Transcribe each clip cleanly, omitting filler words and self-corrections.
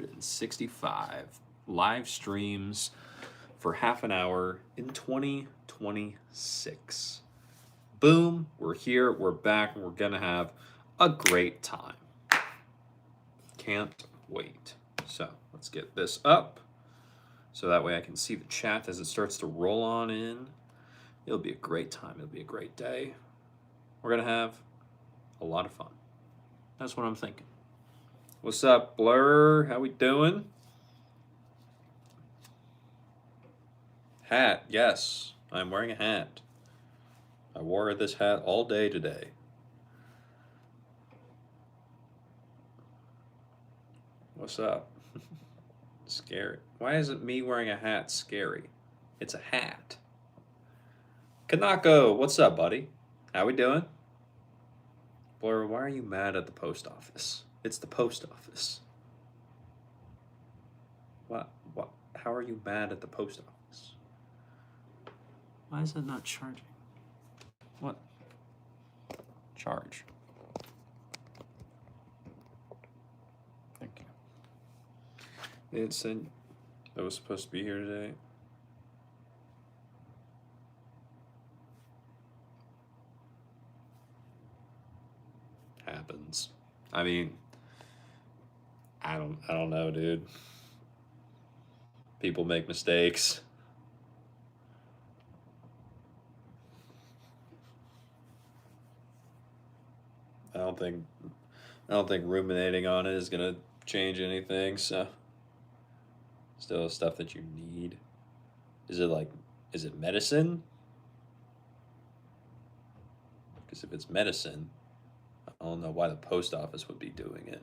365 live streams for half an hour in 2026. Boom, we're here, we're back, and we're gonna have a great time. Can't wait. So let's get this up so that way I can see the chat as it starts to roll on in. It'll be a great time. It'll be a great day. We're gonna have a lot of fun. That's what I'm thinking. What's up, Blur? How we doing? Hat, yes. I'm wearing a hat. I wore this hat all day today. What's up? Scary. Why is it me wearing a hat scary? It's a hat. Kanako, what's up, buddy? How we doing? Blur, why are you mad at the post office? It's the post office. What? How are you mad at the post office? Why is it not charging? What? Charge. Thank you. It said that was supposed to be here today. Happens. I mean, I don't know, dude. People make mistakes. I don't think ruminating on it is gonna change anything, so still stuff that you need. Is it medicine? Because if it's medicine, I don't know why the post office would be doing it.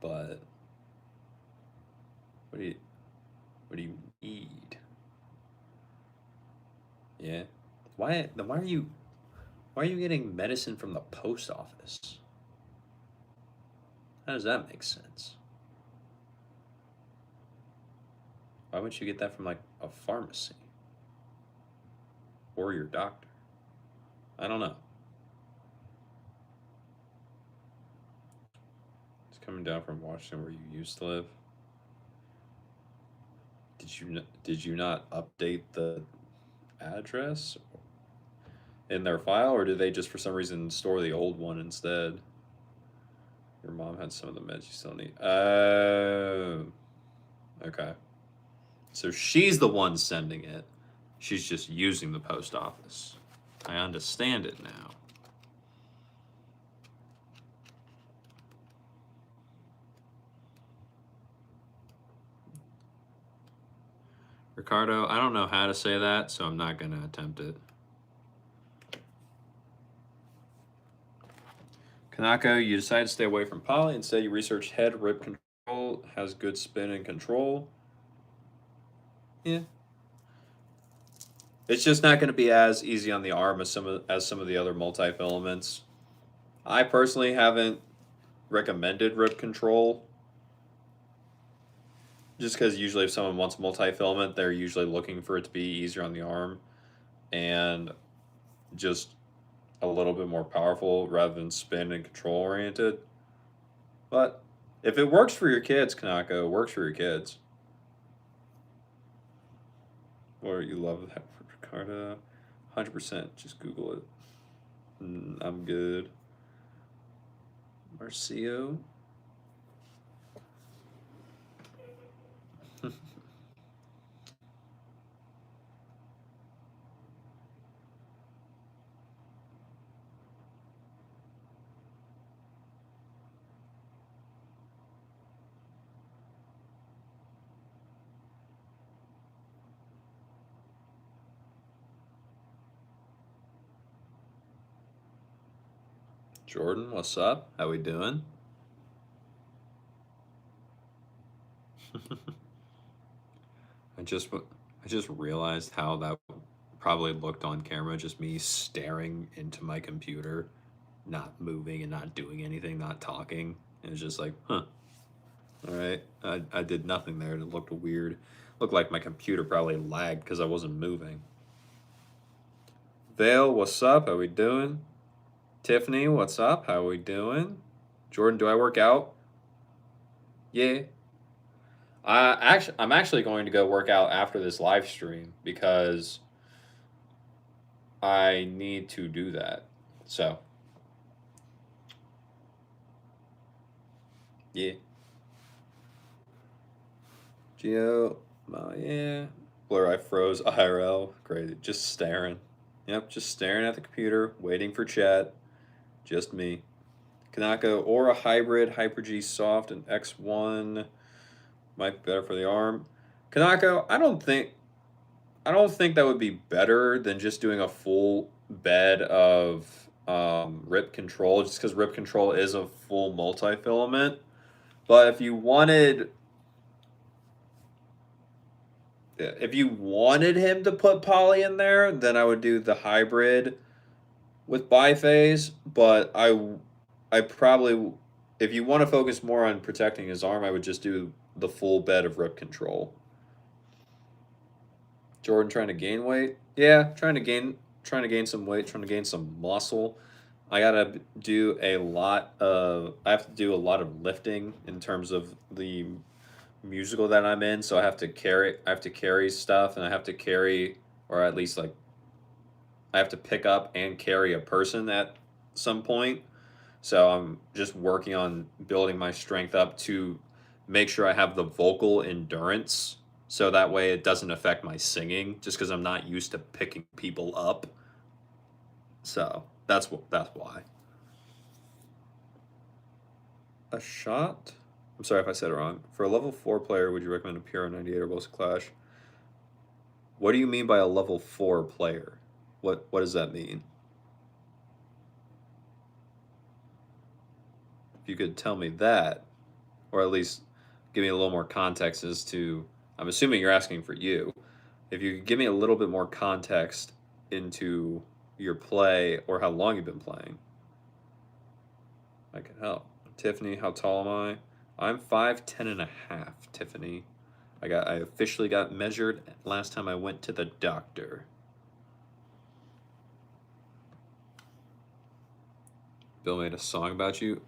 But what do you need? Yeah. Why are you getting medicine from the post office? How does that make sense? Why wouldn't you get that from like a pharmacy? Or your doctor? I don't know. It's coming down from Washington where you used to live. Did you not update the address in their file, or did they just for some reason store the old one instead? Your mom had some of the meds you still need. Oh, okay. So she's the one sending it. She's just using the post office. I understand it now. Ricardo, I don't know how to say that, so I'm not going to attempt it. Kanako, you decided to stay away from poly. Instead, you researched head rip control, has good spin and control. Yeah. It's just not going to be as easy on the arm as some of the other multi-filaments. I personally haven't recommended rip control. Just because usually if someone wants multi-filament, they're usually looking for it to be easier on the arm and just a little bit more powerful rather than spin and control oriented. But if it works for your kids, Kanako, it works for your kids. Or you love that, Ricardo. 100%. Just Google it. I'm good. Marcio. Jordan, what's up? How we doing? I just realized how that probably looked on camera, just me staring into my computer, not moving and not doing anything, not talking. It was just like, huh. All right. I did nothing there. It looked weird. Looked like my computer probably lagged because I wasn't moving. Vale, what's up? How we doing? Tiffany, what's up? How we doing? Jordan, do I work out? Yeah. I'm actually going to go work out after this live stream because I need to do that. So, yeah. Geo, yeah. Blur, I froze IRL. Great. Just staring. Yep, just staring at the computer, waiting for chat. Just me. Kanako or a hybrid, Hyper G soft and X1 might be better for the arm. Kanako, I don't think that would be better than just doing a full bed of rip control, just because rip control is a full multi-filament. But if you wanted him to put poly in there, then I would do the hybrid with biphase. But I probably, if you want to focus more on protecting his arm, I would just do the full bed of rip control. Jordan trying to gain weight. Yeah, trying to gain some weight, trying to gain some muscle. I gotta do a lot of. I have to do a lot of lifting in terms of the musical that I'm in. So I have to carry. I have to carry stuff, and I have to carry, or at least like, I have to pick up and carry a person at some point. So I'm just working on building my strength up to make sure I have the vocal endurance so that way it doesn't affect my singing just because I'm not used to picking people up. So that's why. A shot? I'm sorry if I said it wrong. For a level 4 player, would you recommend a PR98 or Bosa Clash? What do you mean by a level 4 player? What does that mean? If you could tell me that, or at least give me a little more context as to, I'm assuming you're asking for you. If you could give me a little bit more context into your play or how long you've been playing, I can help. Tiffany, how tall am I? I'm 5'10" and a half, Tiffany. I officially got measured last time I went to the doctor. Bill made a song about you.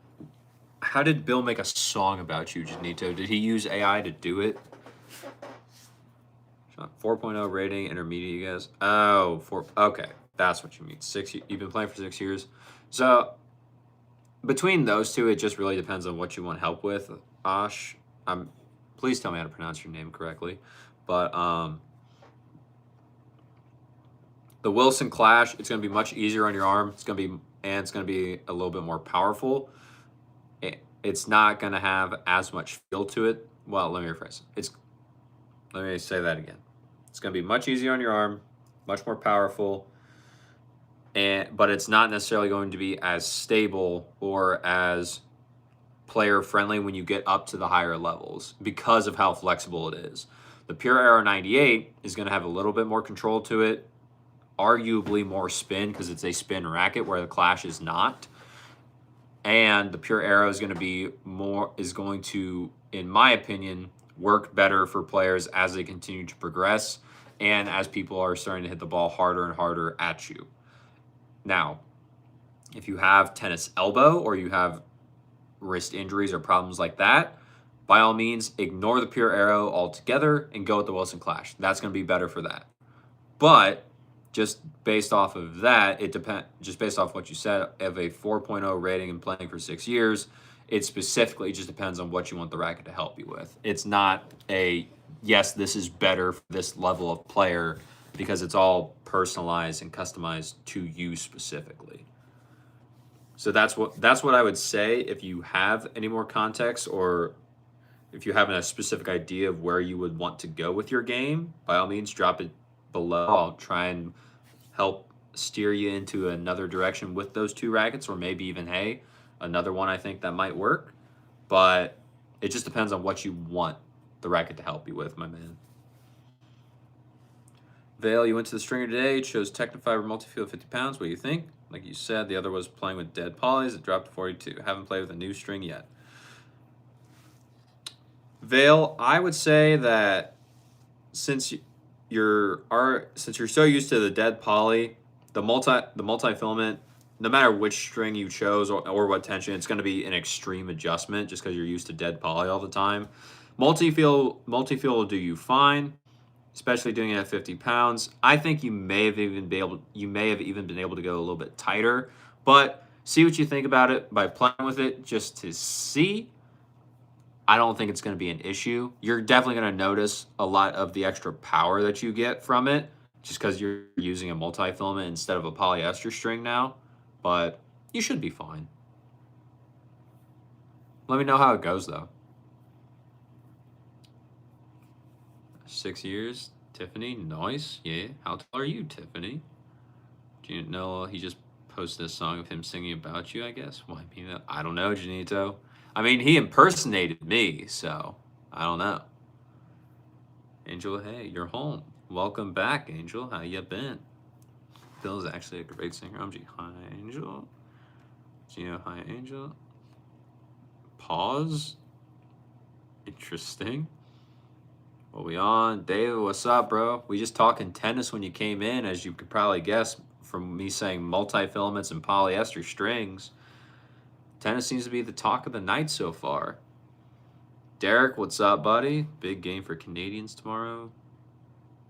How did Bill make a song about you, Janito? Did he use AI to do it? 4.0 rating, intermediate, you guys. Okay, that's what you mean. You've been playing for 6 years. So between those two, it just really depends on what you want help with. Ash, please tell me how to pronounce your name correctly. But the Wilson Clash, it's going to be much easier on your arm. It's going to be a little bit more powerful. It's not going to have as much feel to it. Well, let me rephrase. Let me say that again. It's going to be much easier on your arm, much more powerful, but it's not necessarily going to be as stable or as player friendly when you get up to the higher levels because of how flexible it is. The Pure Aero 98 is going to have a little bit more control to it, arguably more spin because it's a spin racket where the Clash is not. And the Pure Aero is going to, in my opinion, work better for players as they continue to progress and as people are starting to hit the ball harder and harder at you. Now, if you have tennis elbow or you have wrist injuries or problems like that, by all means, ignore the Pure Aero altogether and go with the Wilson Clash. That's going to be better for that. But just based off of that, just based off what you said, of a 4.0 rating and playing for 6 years, it specifically just depends on what you want the racket to help you with. It's not yes, this is better for this level of player, because it's all personalized and customized to you specifically. So that's what I would say. If you have any more context, or if you have a specific idea of where you would want to go with your game, by all means, drop it below. I'll try and help steer you into another direction with those two rackets, or maybe even, hey, another one I think that might work. But it just depends on what you want the racket to help you with, my man. Vale, you went to the stringer today. It shows Technofiber multi-field 50 pounds. What do you think? Like you said, the other was playing with dead polys. It dropped to 42. Haven't played with a new string yet. Vale, I would say that since you're so used to the dead poly, the multi-filament no matter which string you chose or what tension, it's going to be an extreme adjustment just because you're used to dead poly all the time. Multi-feel will do you fine, especially doing it at 50 pounds. I think you may have even been able to go a little bit tighter, but see what you think about it by playing with it just to see. I don't think it's going to be an issue. You're definitely going to notice a lot of the extra power that you get from it just because you're using a multi-filament instead of a polyester string now, but you should be fine. Let me know how it goes though. 6 years, Tiffany, nice. Yeah, how tall are you, Tiffany? Do you know he just posted a song of him singing about you, I guess? Well, I don't know, Janito. I mean, he impersonated me, so I don't know. Angel, hey, you're home. Welcome back, Angel. How you been? Phil's actually a great singer. I'm G. Hi, Angel. Gino, hi, Angel. Pause. Interesting. What we on? David, what's up, bro? We just talking tennis when you came in, as you could probably guess from me saying multi-filaments and polyester strings. Tennis seems to be the talk of the night so far. Derek, what's up, buddy? Big game for Canadians tomorrow.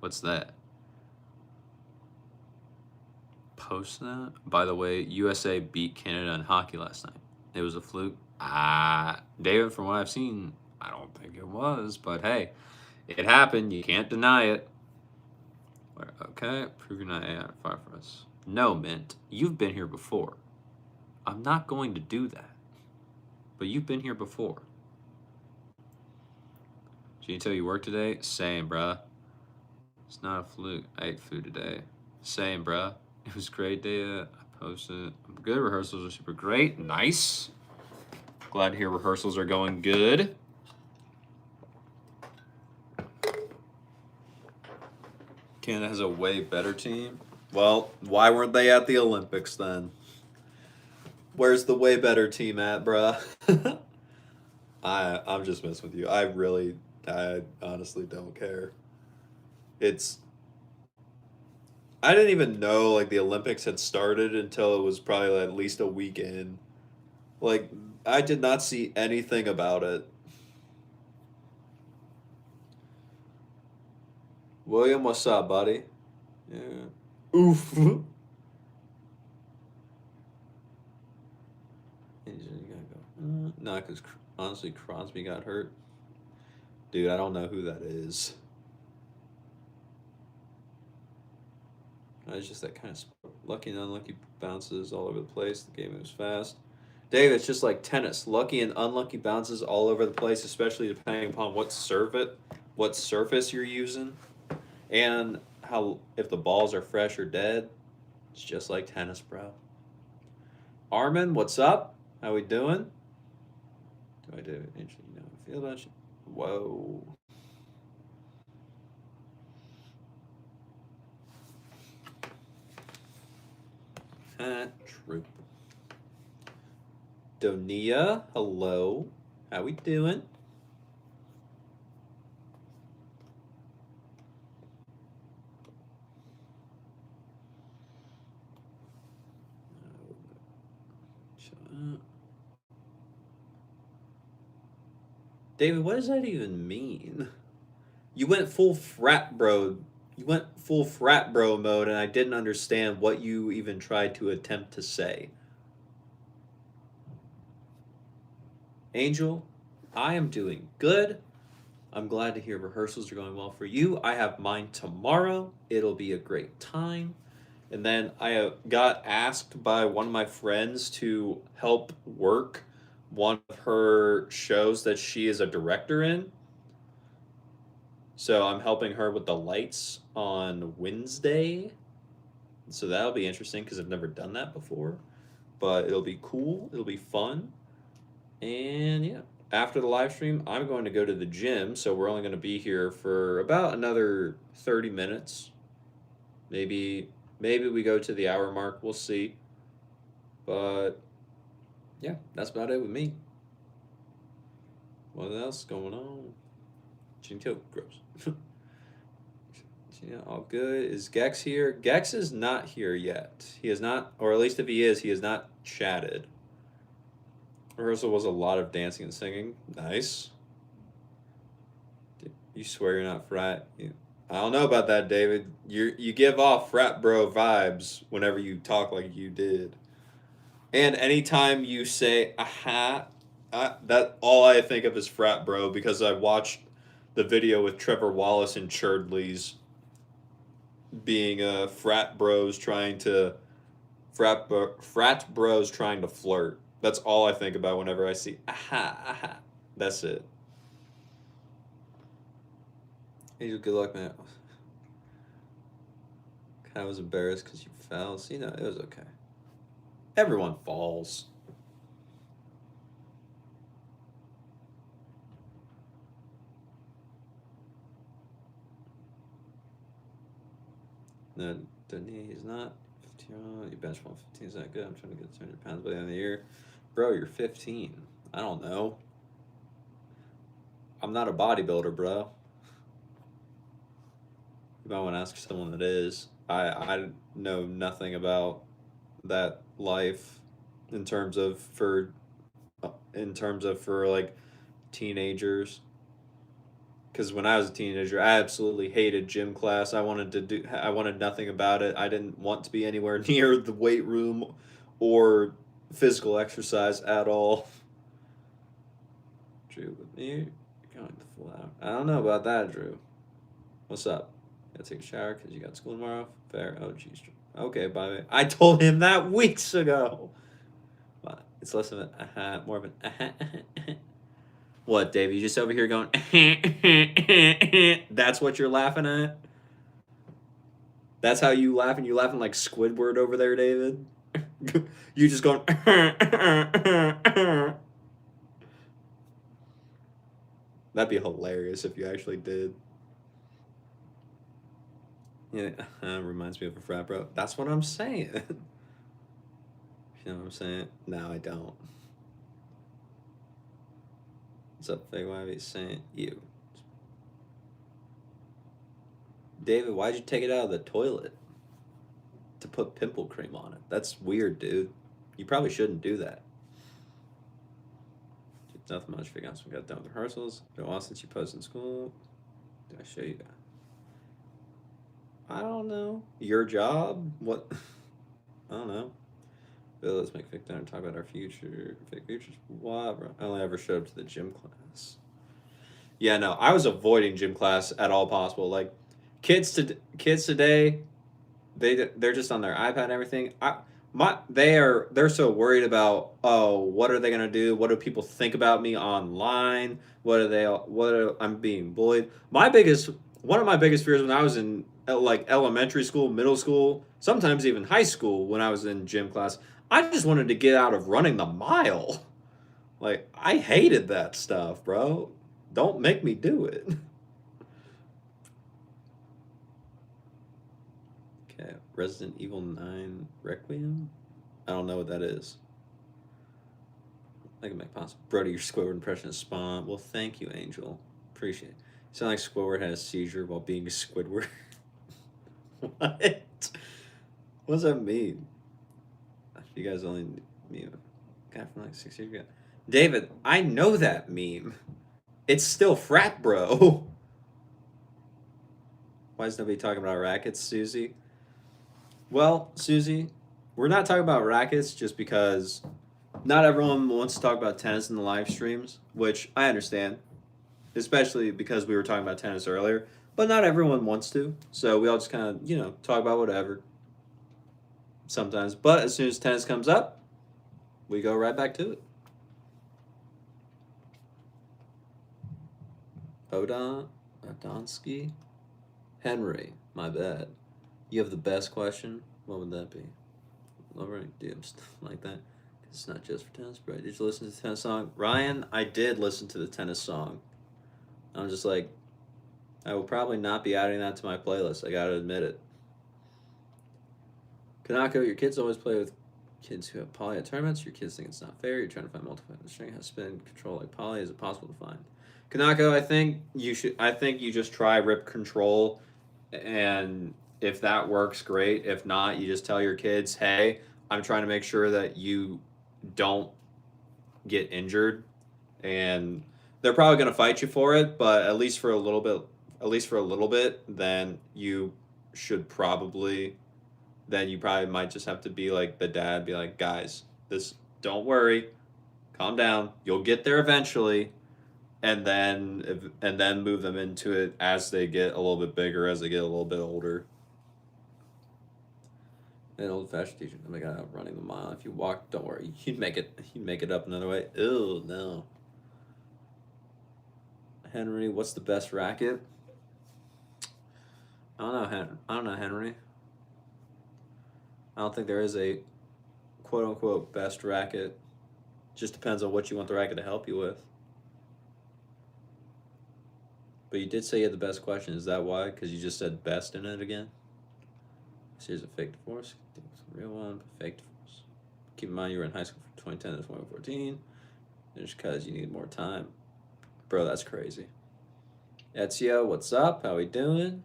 What's that? Post that? By the way, USA beat Canada in hockey last night. It was a fluke. David, from what I've seen, I don't think it was, but hey, it happened. You can't deny it. Okay, prove you're not AI fire for us. No, Mint, you've been here before. I'm not going to do that. But you've been here before. Gino, you work today? Same, bruh. It's not a fluke. I ate food today. Same, bruh. It was great day. I posted. Good. Rehearsals are super great. Nice. Glad to hear rehearsals are going good. Canada has a way better team. Well, why weren't they at the Olympics then? Where's the way better team at, bruh? I'm just messing with you. I honestly don't care. I didn't even know like the Olympics had started until it was probably at least a week in. Like I did not see anything about it. William, what's up, buddy? Yeah. Oof. No, because honestly, Crosby got hurt. Dude, I don't know who that is. It's just that kind of lucky and unlucky bounces all over the place. The game moves fast. Dave, it's just like tennis. Lucky and unlucky bounces all over the place, especially depending upon what surface you're using, and how if the balls are fresh or dead. It's just like tennis, bro. Armin, what's up? How we doing? Do I do? You know, I feel about you. Whoa. True. Donia, hello. How we doing? David, what does that even mean? You went full frat bro. You went full frat bro mode, and I didn't understand what you even tried to attempt to say. Angel, I am doing good. I'm glad to hear rehearsals are going well for you. I have mine tomorrow. It'll be a great time. And then I got asked by one of my friends to help work one of her shows that she is a director in. So I'm helping her with the lights on Wednesday. So that'll be interesting because I've never done that before. But it'll be cool. It'll be fun. And yeah, after the live stream, I'm going to go to the gym. So we're only going to be here for about another 30 minutes. Maybe we go to the hour mark. We'll see. But yeah, that's about it with me. What else going on? Chinto, gross. Yeah, all good. Is Gex here? Gex is not here yet. He is not, or at least if he is, he has not chatted. Rehearsal was a lot of dancing and singing. Nice. You swear you're not frat? I don't know about that, David. You give off frat bro vibes whenever you talk like you did. And anytime you say aha, that all I think of is frat bro because I watched the video with Trevor Wallace and Churdleys being frat bros trying to frat bros trying to flirt. That's all I think about whenever I see aha aha. That's it. Angel, good luck, man. I was embarrassed because you fell. See, no, it was okay. Everyone falls. No, he's not 15. You bench 115 is not good. I'm trying to get 200 pounds by the end of the year. Bro, you're 15. I don't know. I'm not a bodybuilder, bro. You might want to ask someone that is. I know nothing about that life in terms of for like teenagers. Because when I was a teenager, I absolutely hated gym class. I wanted nothing about it. I didn't want to be anywhere near the weight room or physical exercise at all. Drew, with me, you're going the full hour. I don't know about that, Drew. What's up? Gotta take a shower because you got school tomorrow. Fair. Oh, jeez. Okay, bye. I told him that weeks ago. It's less of an more of an What, Dave? You just over here going? That's what you're laughing at. That's how you laughing. You laughing like Squidward over there, David. You just going. That'd be hilarious if you actually did. Yeah, reminds me of a frat bro. That's what I'm saying. You know what I'm saying? No, I don't. What's up, Fake Wivey? Saying you. David, why'd you take it out of the toilet to put pimple cream on it? That's weird, dude. You probably shouldn't do that. Nothing much. Figure out we got done with rehearsals. Been a while since you posted in school. Did I show you? I don't know. Your job? What? I don't know. Bill, let's make Vic dinner and talk about our future. Fake futures? Why, bro? I only ever showed up to the gym class. Yeah, no. I was avoiding gym class at all possible. Like, kids today, they're just on their iPad and everything. They're so worried about, oh, what are they gonna do? What do people think about me online? I'm being bullied. One of my biggest fears when I was in like elementary school, middle school, sometimes even high school when I was in gym class, I just wanted to get out of running the mile. Like, I hated that stuff, bro. Don't make me do it. Okay, Resident Evil 9 Requiem? I don't know what that is. I can make possible. Brody, your Squidward impression is Spawn. Well, thank you, Angel. Appreciate it. You sound like Squidward had a seizure while being a Squidward. What? What does that mean? You guys only meme a guy from like 6 years ago. David, I know that meme. It's still frat bro. Why is nobody talking about rackets, Susie? Well, Susie, we're not talking about rackets just because not everyone wants to talk about tennis in the live streams, which I understand, especially because we were talking about tennis earlier, but not everyone wants to. So we all just kind of, talk about whatever sometimes. But as soon as tennis comes up, we go right back to it. Odonsky? Henry, my bad. You have the best question? What would that be? Lovering DM stuff like that. It's not just for tennis, bro. Did you listen to the tennis song? Ryan, I did listen to the tennis song. I'm just like, I will probably not be adding that to my playlist. I gotta admit it. Kanako, your kids always play with kids who have poly at tournaments. Your kids think it's not fair. You're trying to find multiple string has spin control like poly. Is it possible to find? Kanako, I think you just try rip control And if that works, great. If not, you just tell your kids, hey, I'm trying to make sure that you don't get injured. And they're probably going to fight you for it, but at least for a little bit, then you probably might just have to be like the dad, be like, guys, this, don't worry, calm down. You'll get there eventually. And then move them into it as they get a little bit bigger, as they get a little bit older. An old-fashioned teacher, oh my god, running the mile. If you walk, don't worry, you'd make it up another way. Oh no. Henry, what's the best racket? I don't know, Henry. I don't think there is a quote unquote best racket. Just depends on what you want the racket to help you with. But you did say you had the best question. Is that why? Because you just said best in it again? So here's a fake divorce. Real one, but fake divorce. Keep in mind you were in high school from 2010 to 2014. Just because you need more time. Bro, that's crazy. Ezio, what's up? How we doing?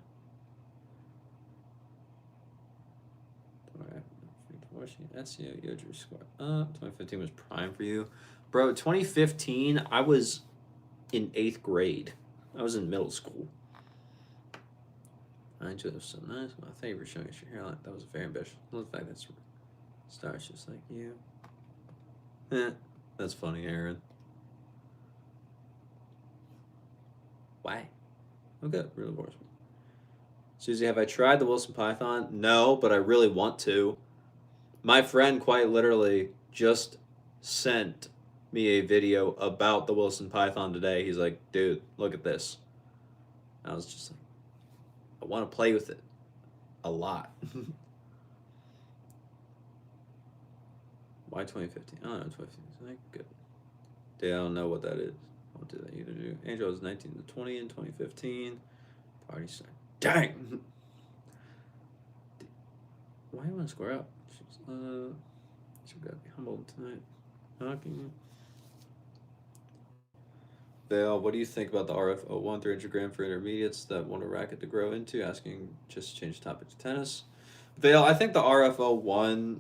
Ezio, you drew score up. 2015 was prime for you. Bro, 2015, I was in 8th grade. I was in middle school. I enjoyed it. Was so nice. Well, thank you for showing us your hairline. That was very ambitious. The fact that stars just like you. That's funny, Aaron. Why? Okay, really worries me. Susie, have I tried the Wilson Python? No, but I really want to. My friend quite literally just sent me a video about the Wilson Python today. He's like, dude, look at this. I was just like, I want to play with it a lot. Why 2015? I don't know, 2015. Like, good. I don't know what that is. I won't do that either. Do. Angel was 19 to 20 in 2015. Party started. Dang! Why do you want to square up? She's got to be humbled tonight. Knocking. Vale, what do you think about the RF01 300 gram for intermediates that want a racket to grow into? Asking, just change topic to tennis. Vale, I think the RF01.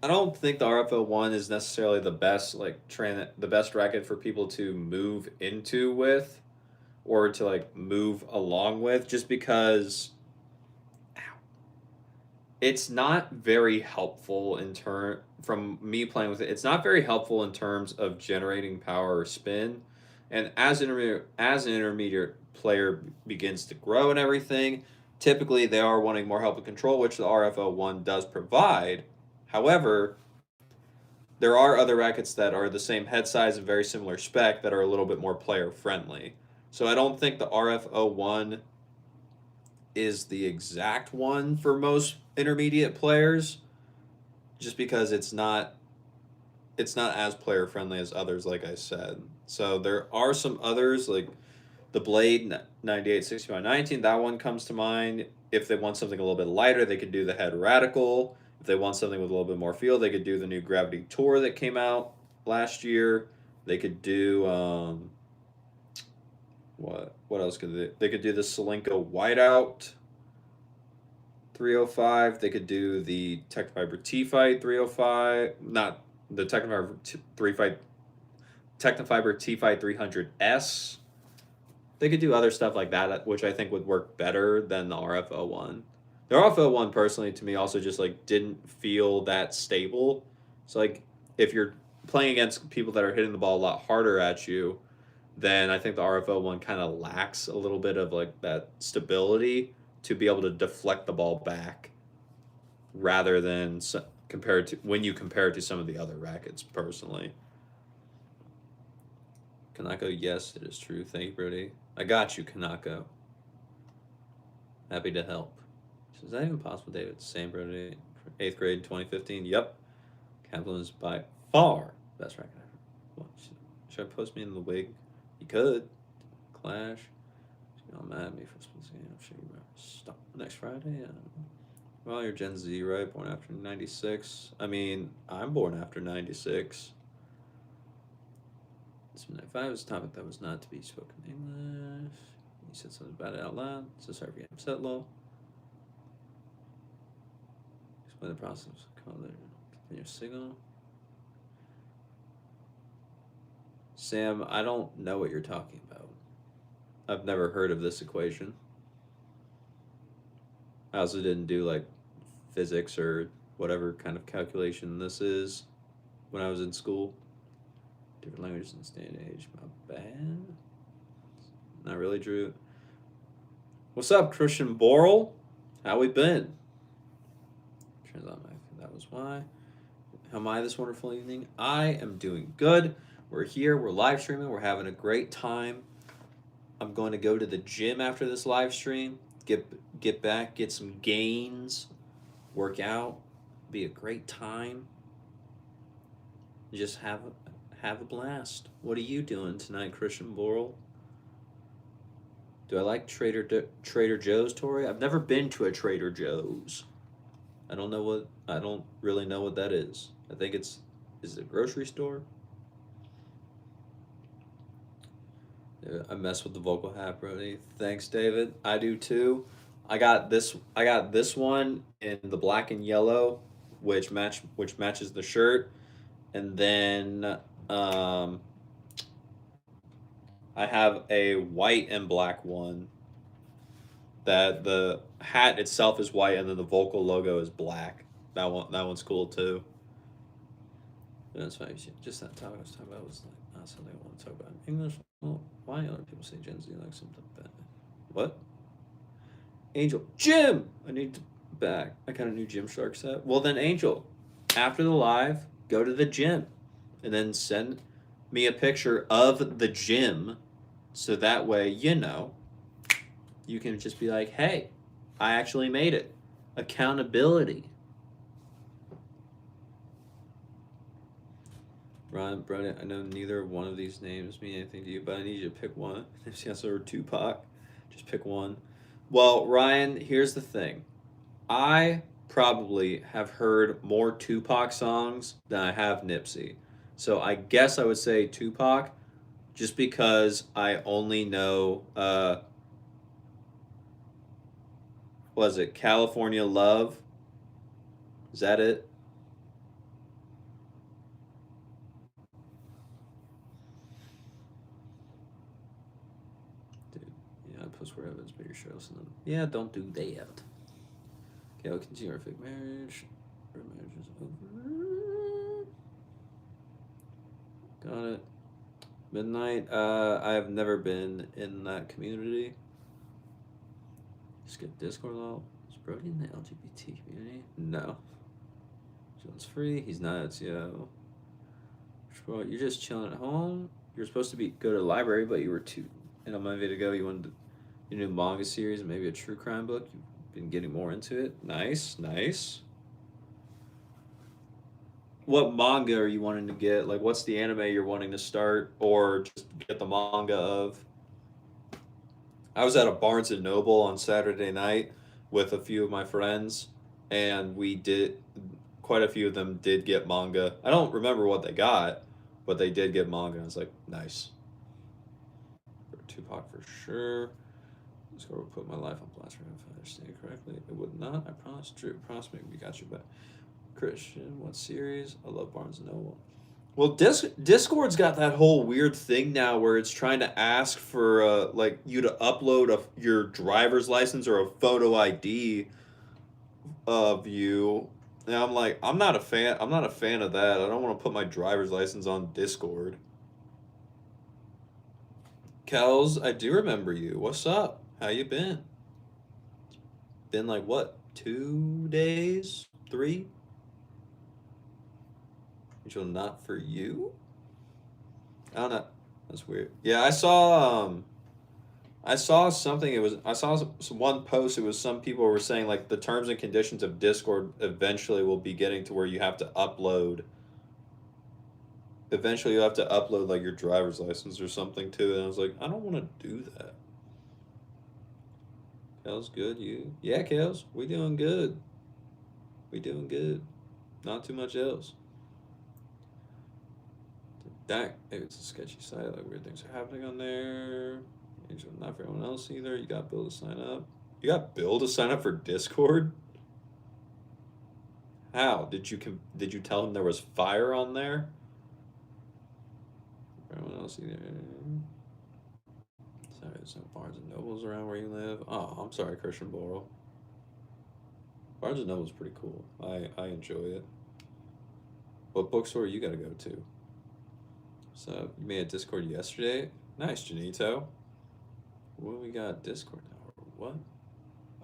I don't think the RF01 is necessarily the best the best racket for people to move into with, or to like move along with, just because it's not very helpful from me playing with it. It's not very helpful in terms of generating power or spin. And as an intermediate player begins to grow and everything, typically they are wanting more help with control, which the RF01 does provide. However, there are other rackets that are the same head size and very similar spec that are a little bit more player friendly. So I don't think the RF01 is the exact one for most intermediate players, just because it's not as player friendly as others, like I said. So there are some others, like the Blade 9860 by 19. That one comes to mind. If they want something a little bit lighter, they could do the Head Radical. If they want something with a little bit more feel, they could do the new Gravity Tour that came out last year. They could do what else could they could do the Solinco Whiteout 305. They could do the Tecnifiber T-Fight 305. Not the Tecnifiber T-Fight 300S. They could do other stuff like that, which I think would work better than the RF01. The RF01 personally, to me, also just like didn't feel that stable. So like if you're playing against people that are hitting the ball a lot harder at you, then I think the RF01 kind of lacks a little bit of like that stability to be able to deflect the ball back, rather than compared to when you compare it to some of the other rackets. Personally, Kanako, yes, it is true. Thank you, Brody. I got you, Kanako. Happy to help. Is that even possible, David? Same, Brody. 8th grade, 2015. Yep. Kaplan is by far best racket ever. What, should I post me in the wig? You could. Clash. You're all mad at me for splitting. I'm sure you stop next Friday. Well, you're Gen Z, right? Born after 96. I mean, I'm born after 96. This 95 is a topic that was not to be spoken English. You said something about it out loud. So sorry for getting upset, lol. Explain the process of color. Your signal. Sam, I don't know what you're talking about. I've never heard of this equation. I also didn't do like physics or whatever kind of calculation this is when I was in school. Different languages in this day and age. My bad. Not really, Drew. What's up, Christian Borel? How we been? Turns out that was why. How am I this wonderful evening? I am doing good. We're here. We're live streaming. We're having a great time. I'm going to go to the gym after this live stream. Get back. Get some gains. Work out. Be a great time. Just have a blast. What are you doing tonight, Christian Borel? Do I like Trader Joe's, Tori? I've never been to a Trader Joe's. I don't really know what that is. I think is it a grocery store? Yeah, I mess with the vocal hat, Brody. Thanks, David. I do too. I got this one in the black and yellow, which matches the shirt. And then I have a white and black one that the hat itself is white and then the vocal logo is black. That one's cool too. And that's why just that topic I was talking about was like not something I want to talk about in English. Well, why other people say Gen Z like something bad? What? Angel. Jim! I need to back. I got a new Gymshark set. Well then, Angel, after the live, go to the gym. And then send me a picture of the gym. So that way, you can just be like, hey, I actually made it. Accountability. Ron, Brody, I know neither one of these names mean anything to you, but I need you to pick one. Nipsey Hussle or Tupac. Just pick one. Well, Ryan, here's the thing. I probably have heard more Tupac songs than I have Nipsey. So I guess I would say Tupac, just because I only know, was it California Love? Is that it? Dude, yeah, I post where evidence, but you're sure listen to them. Yeah, don't do that. Okay, I'll continue our fake marriage. Our marriage is over. Got it. Midnight. I have never been in that community. Skip Discord though. Is Brody in the LGBT community? No. John's free. He's not. Yo. You're just chilling at home. You're supposed to go to the library, but you were too. And on my video to go, you wanted your new manga series and maybe a true crime book. You've been getting more into it. Nice, nice. What manga are you wanting to get? Like, what's the anime you're wanting to start, or just get the manga of? I was at a Barnes and Noble on Saturday night with a few of my friends, and quite a few of them did get manga. I don't remember what they got, but they did get manga. I was like, nice. For Tupac for sure. This girl will put my life on blast if I understand it correctly. It would not, I promise. Drew, promise me we got you back. Christian, what series? I love Barnes and Noble. Well, Discord's got that whole weird thing now where it's trying to ask for like you to upload your driver's license or a photo ID of you. And I'm like, I'm not a fan. I'm not a fan of that. I don't want to put my driver's license on Discord. Kels, I do remember you. What's up? How you been? Been like what? 2 days? 3? Angel, not for you? I don't know. That's weird. Yeah, I saw something. I saw one post. It was some people were saying like the terms and conditions of Discord eventually will be getting to where you have to upload. Eventually, you have to upload like your driver's license or something too. And I was like, I don't want to do that. Kels, good. You? Yeah, Kels, we doing good. We doing good. Not too much else. That maybe it's a sketchy site. Like weird things are happening on there. Not for everyone else either. You got Bill to sign up. You got Bill to sign up for Discord? How? Did you tell him there was fire on there? For everyone else either. Sorry, there's no Barnes and Nobles around where you live. Oh, I'm sorry, Christian Boral. Barnes and Noble's pretty cool. I enjoy it. What bookstore you gotta go to? So you made a Discord yesterday? Nice, Janito. What do we got? Discord now? What?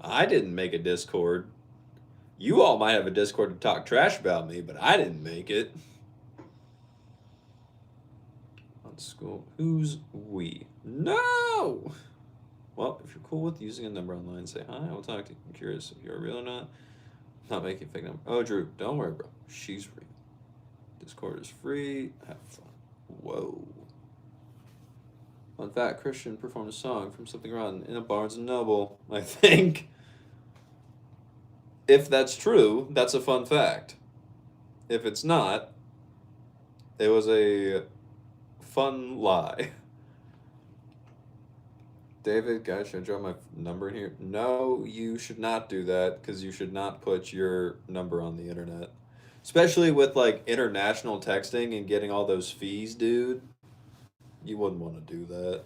I didn't make a Discord. You all might have a Discord to talk trash about me, but I didn't make it. On school. Who's we? No! Well, if you're cool with using a number online, say hi. I will talk to you. I'm curious if you're real or not. Not making a fake number. Oh, Drew, don't worry, bro. She's real. Discord is free. Have fun. Whoa. Fun fact, Christian performed a song from Something Rotten in a Barnes & Noble, I think. If that's true, that's a fun fact. If it's not, it was a fun lie. David, guys, should I draw my number in here? No, you should not do that, because you should not put your number on the internet. Especially with, like, international texting and getting all those fees, dude. You wouldn't want to do that.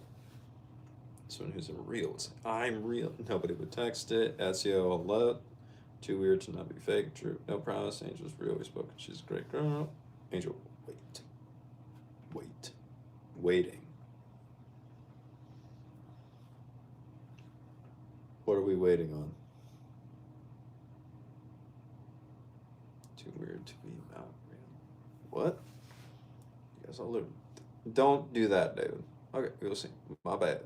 Someone who's a real would say, I'm real. Nobody would text it. SEO alert. Too weird to not be fake. True. No promise. Angel's real. We spoken. She's a great girl. Angel, wait. Wait. Waiting. What are we waiting on? Too weird to be not real. What? You guys all live. Don't do that, David. Okay, we'll see. My bad.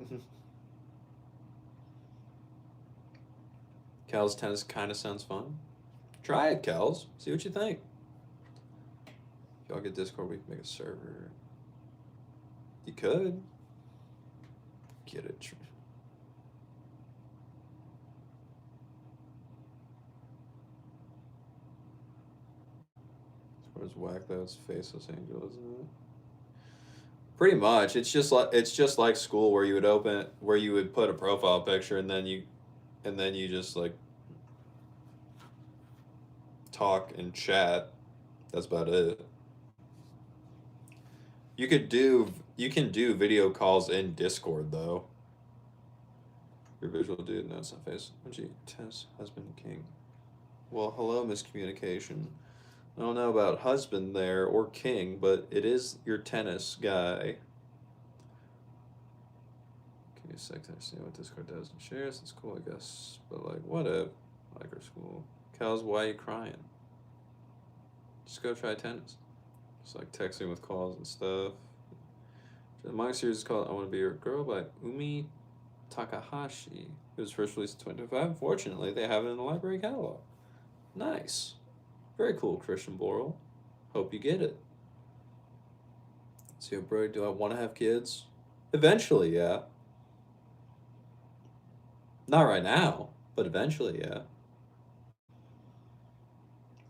Cal's tennis kind of sounds fun. Try it, Cal's. See what you think. If y'all get Discord, we can make a server. You could. Get it. Where's whack though? It's faceless angel, isn't it? Pretty much. It's just like school where you would put a profile picture and then you just like talk and chat. That's about it. You can do video calls in Discord though. Your visual dude, no, it's not face. Gee, tennis, husband, king. Well, hello, miscommunication. I don't know about husband there or king, but it is your tennis guy. Give me a sec to understand what Discord does and shares. It's cool, I guess. But like, what if? Like our school. Cal's, why are you crying? Just go try tennis. It's like texting with calls and stuff. The manga series is called I Want to Be Your Girl by Umi Takahashi. It was first released in 2025. Fortunately, they have it in the library catalog. Nice. Very cool, Christian Boral. Hope you get it. So, bro, do I want to have kids? Eventually, yeah. Not right now, but eventually, yeah.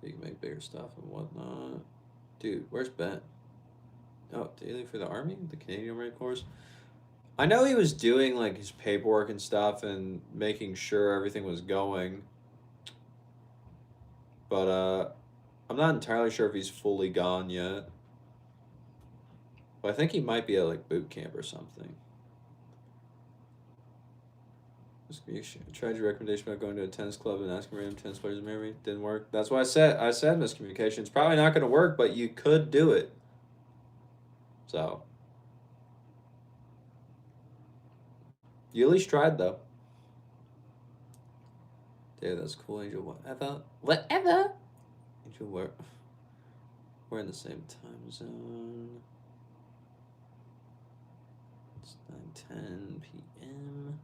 You can make bigger stuff and whatnot. Dude, where's Ben? Oh, daily for the Army? The Canadian Marine Corps? I know he was doing, like, his paperwork and stuff and making sure everything was going. But, I'm not entirely sure if he's fully gone yet. But I think he might be at, like, boot camp or something. I tried your recommendation about going to a tennis club and asking random tennis players to marry me. Didn't work. That's why I said miscommunication. It's probably not going to work, but you could do it. So. You at least tried, though. Dude, that's cool, Angel. Whatever. Angel, we're in the same time zone. It's 9:10 p.m.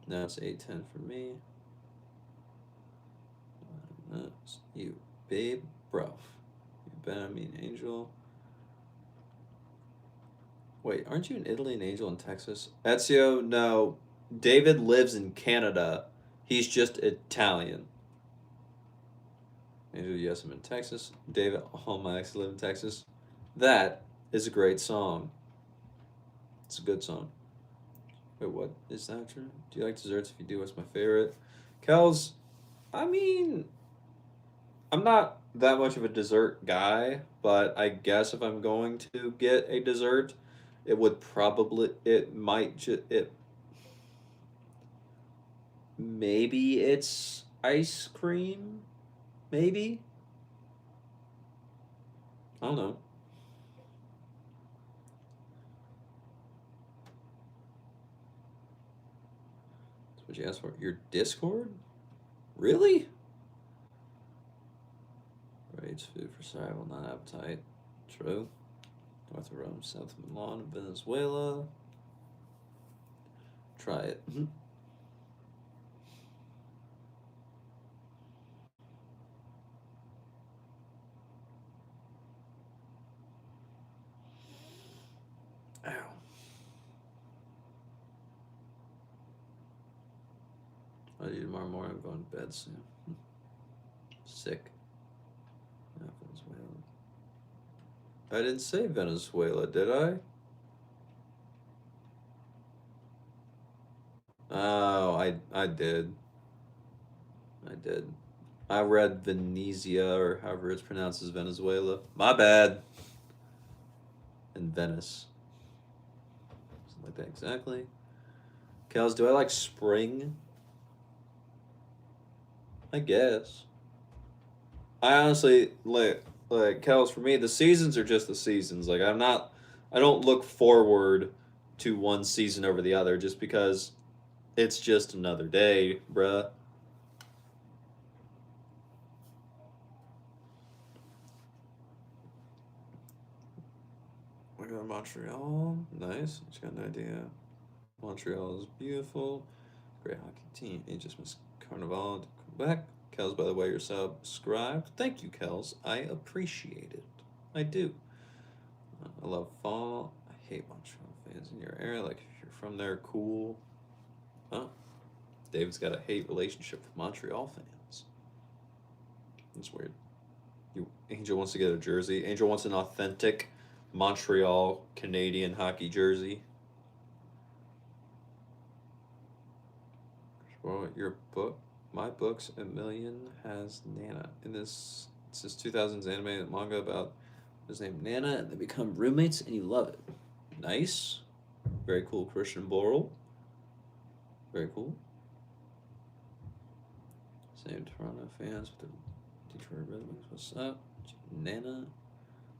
No, it's 8:10 for me. That's you, babe, bro. You bet I mean Angel. Wait, aren't you in Italy and Angel in Texas? Ezio, no. David lives in Canada. He's just Italian. Angel, yes, I'm in Texas. David, all my exes live in Texas. That is a great song. It's a good song. Wait, what is that true? Do you like desserts? If you do, what's my favorite? Kels, I mean, I'm not that much of a dessert guy, but I guess if I'm going to get a dessert, it might it maybe it's ice cream, maybe. I don't know. That's what you asked for. Your Discord? Really? Rates food for survival, not appetite. True. North of Rome, south of Milan, Venezuela. Try it. Ow. I do tomorrow morning. I'm going to bed soon. Sick. Not Venezuela. I didn't say Venezuela, did I? Oh, I did. I did. I read Venezia, or however it's pronounced, as Venezuela. My bad. And Venice. Something like that exactly. Kels, do I like spring? I guess. I honestly like Kels, for me, the seasons are just the seasons. Like I don't look forward to one season over the other just because it's just another day, bruh. We go to Montreal. Nice. Just got an idea. Montreal is beautiful. Great hockey team. You just missed Carnival to Quebec. Kels, by the way, you're subscribed. Thank you, Kels. I appreciate it. I do. I love fall. I hate Montreal fans in your area. Like, if you're from there, cool. Oh, David's got a hate relationship with Montreal fans. That's weird. Angel wants to get a jersey. Angel wants an authentic Montreal Canadian hockey jersey. Well, your book, my book's a million has Nana. In this, it's this 2000s animated manga about his name Nana, and they become roommates, and you love it. Nice. Very cool, Christian Borle. Very cool. Same Toronto fans with the Detroit Red Wings. What's up? Nana.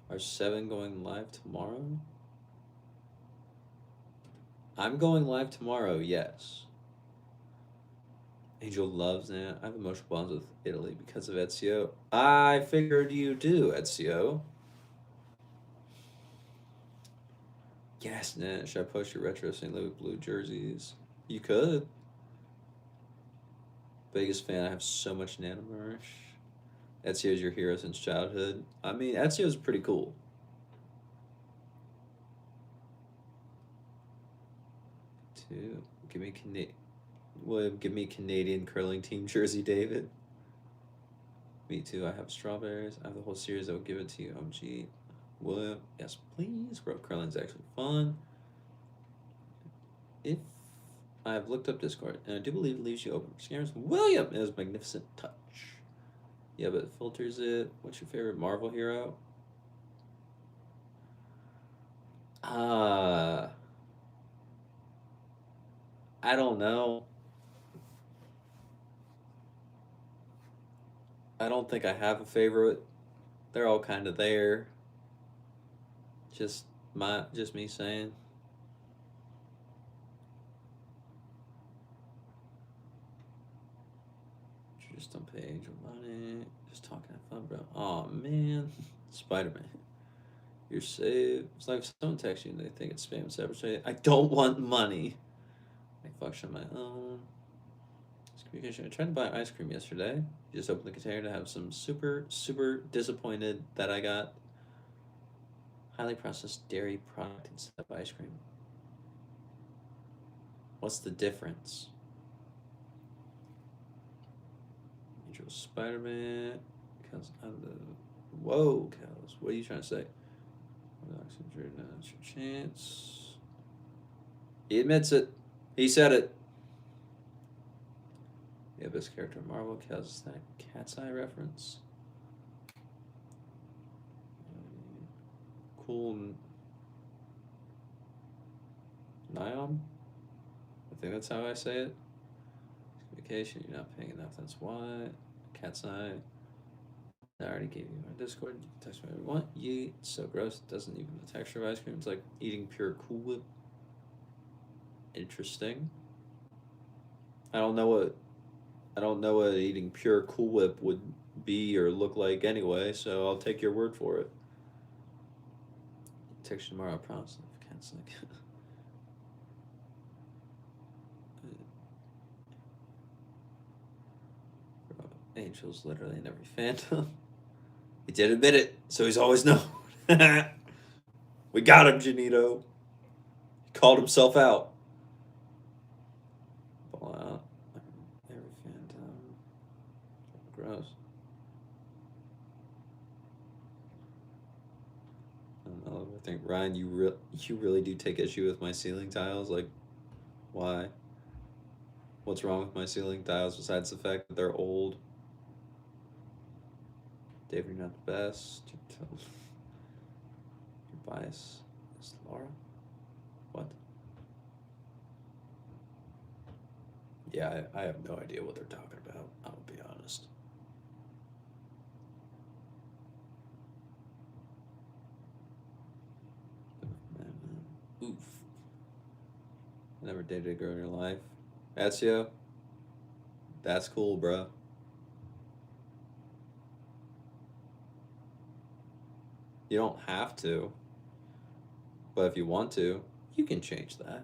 Are 7 going live tomorrow? I'm going live tomorrow, yes. Angel loves Nana. I have emotional bonds with Italy because of Ezio. I figured you do, Ezio. Yes, Nana. Should I post your retro St. Louis blue jerseys? You could. Biggest fan. I have so much Nana merch. Ezio's your hero since childhood. I mean, Ezio's pretty cool. Two. Give me Canadian curling team jersey, David. Me too. I have strawberries. I have the whole series. I will give it to you, OMG. William, yes, please. Bro, curling's actually fun. If I have looked up Discord, and I do believe it leaves you open for scammers. William is magnificent touch. Yeah, but it filters it. What's your favorite Marvel hero? I don't know. I don't think I have a favorite. They're all kind of there. Just just me saying. Just don't pay Angel money. Just talking have fun, bro. Oh man, Spider Man. You're saved. It's like if someone texts you and they think it's spam sabotage. I don't want money. I function on my own. It's communication. I tried to buy ice cream yesterday. Just opened the container to have some super disappointed that I got highly processed dairy product instead of ice cream. What's the difference? Angel Spider Man. Because I'm the. Whoa, cows. What are you trying to say? Now's your chance. He admits it. He said it. Yeah, best character in Marvel. Is that Cat's Eye reference? Cool. Nion? I think that's how I say it. Communication, you're not paying enough, that's why. Cat's Eye. I already gave you my Discord. You can text me whatever you want. Yeet. So gross. It doesn't even the texture of ice cream. It's like eating pure Cool Whip. Interesting. I don't know what eating pure Cool Whip would be or look like anyway, so I'll take your word for it. Text tomorrow, I promise. Cat's like Angel's literally in every Phantom. He did admit it, so he's always known. We got him, Janito. He called himself out. Ball out. Every Phantom. Gross. I don't know. I think Ryan, you really do take issue with my ceiling tiles. Like, why? What's wrong with my ceiling tiles besides the fact that they're old? Dave, you're not the best. Your bias is Laura. What? Yeah, I have no idea what they're talking about. I'll be honest. Oof. Never dated a girl in your life. Ezio? That's cool, bro. You don't have to. But if you want to, you can change that.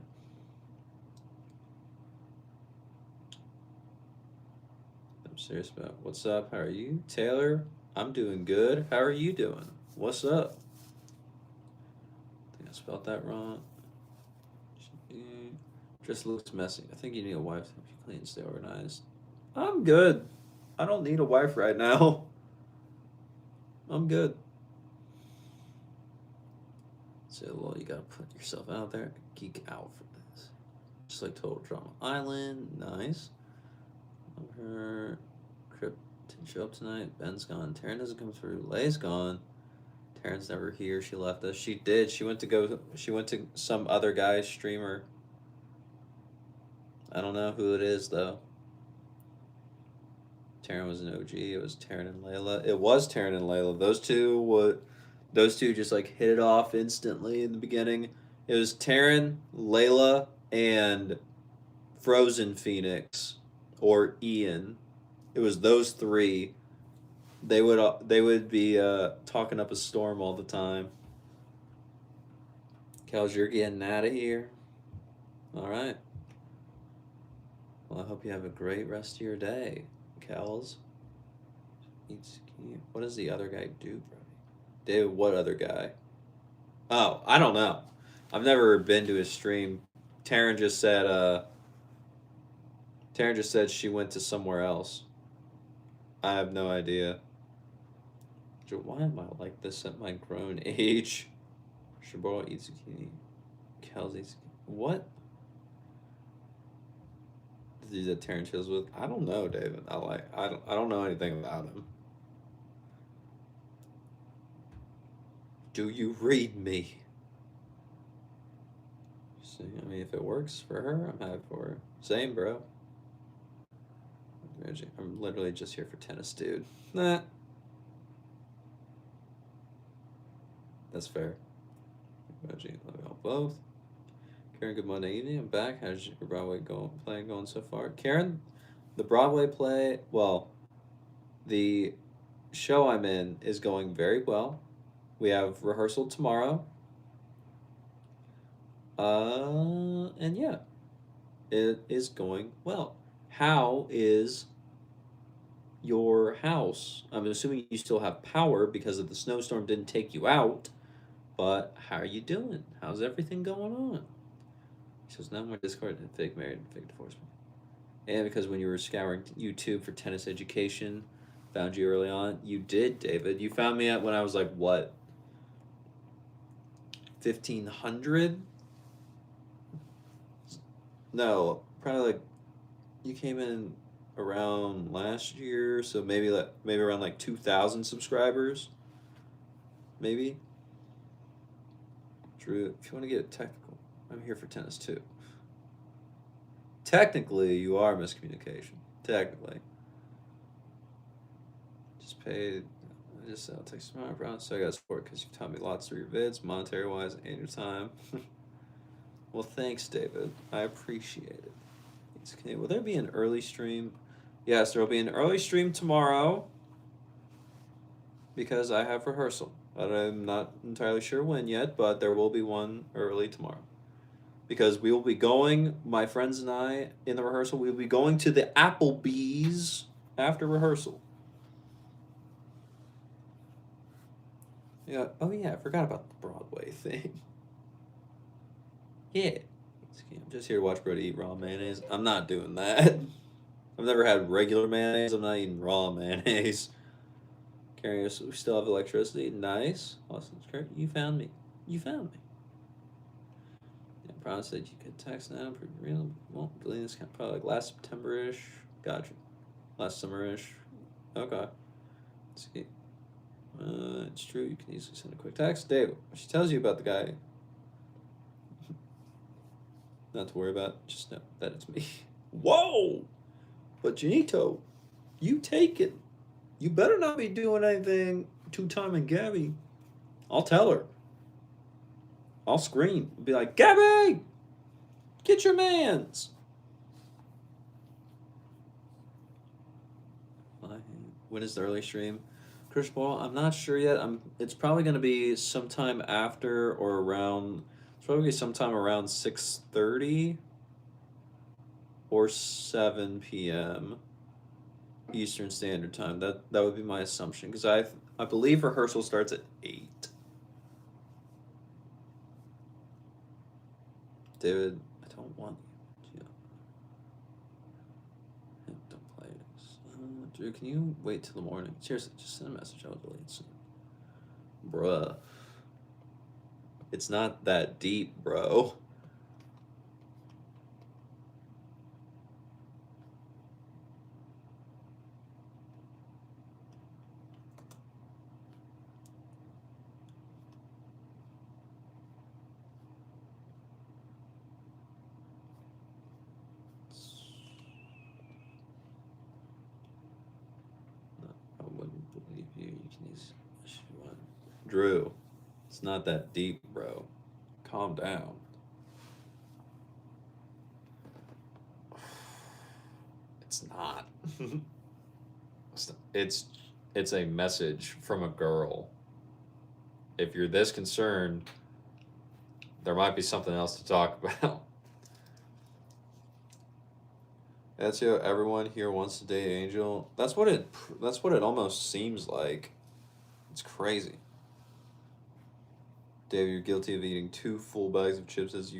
I'm serious about what's up? How are you? Taylor? I'm doing good. How are you doing? What's up? I think I spelled that wrong. Just looks messy. I think you need a wife to help you clean and stay organized. I'm good. I don't need a wife right now. I'm good. So, well, you gotta put yourself out there. Geek out for this. Just like Total Drama Island. Nice. Her Crypt didn't show up tonight. Ben's gone. Taryn doesn't come through. Lay's gone. Taryn's never here. She left us. She did. She went to some other guy's streamer. I don't know who it is though. Taryn was an OG. It was Taryn and Layla. It was Taryn and Layla. Those two just like hit it off instantly in the beginning. It was Taryn, Layla, and Frozen Phoenix or Ian. It was those three. They would be talking up a storm all the time. Kels, you're getting out of here. All right. Well, I hope you have a great rest of your day, Kels. What does the other guy do, bro? David, what other guy? Oh, I don't know. I've never been to his stream. Taryn just said she went to somewhere else. I have no idea. Why am I like this at my grown age? Shabora eats zucchini. Kels eats. What? Is that Taryn chills with? I don't know, David. I don't know anything about him. Do you read me? See, I mean, if it works for her, I'm happy for her. Same, bro. I'm literally just here for tennis, dude. Nah. That's fair. Love y'all both. Karen, good Monday evening. I'm back. How's your Broadway playing going so far? Karen, the Broadway play, well, the show I'm in is going very well. We have rehearsal tomorrow. And yeah, it is going well. How is your house? I'm assuming you still have power because of the snowstorm didn't take you out, but how are you doing? How's everything going on? She says, now my Discord and fake married and fake divorce. And because when you were scouring YouTube for tennis education, found you early on. You did, David. You found me when I was like, what? 1,500? No, probably like you came in around last year, so maybe around like 2,000 subscribers, maybe. Drew, if you want to get technical, I'm here for tennis too. Technically, you are miscommunication. Technically, just paid. I'll text my Brown, so I got support because you've taught me lots through your vids, monetary wise, and your time. Well, thanks, David. I appreciate it. Okay, will there be an early stream? Yes, there will be an early stream tomorrow because I have rehearsal. But I'm not entirely sure when yet, but there will be one early tomorrow. Because we will be going, my friends and I, in the rehearsal, we will be going to the Applebee's after rehearsal. Yeah. Oh, yeah, I forgot about the Broadway thing. Yeah. I'm just here to watch Brody eat raw mayonnaise. I'm not doing that. I've never had regular mayonnaise. I'm not eating raw mayonnaise. Curious, we still have electricity. Nice. Awesome. Great. You found me. You found me. Yeah, Brown said you could text now. Pretty real. Won't believe this probably like last September-ish. Gotcha. Last summer-ish. Okay. Let's see. It's true. You can easily send a quick text. Dave, she tells you about the guy. Not to worry about. Just know that it's me. Whoa! But Janito, you take it. You better not be doing anything two-timing Gabby. I'll tell her. I'll scream. I'll be like, Gabby! Get your mans! When is the early stream? Chris Ball, I'm not sure yet. It's probably going to be sometime after or around. It's probably sometime around 6:30 or 7 p.m. Eastern Standard Time. That would be my assumption because I believe rehearsal starts at 8. David, I don't want you. Yeah, don't play it. Drew, can you wait till the morning? Seriously, just send a message. I'll delete soon. Bruh. It's not that deep, bro. I wouldn't believe you. You can use one. Drew, it's not that deep, bro. Calm down. It's not. it's it's a message from a girl. If you're this concerned, there might be something else to talk about. That's how everyone here wants to date Angel. That's what it almost seems like. It's crazy. Dave, you're guilty of eating 2 full bags of chips as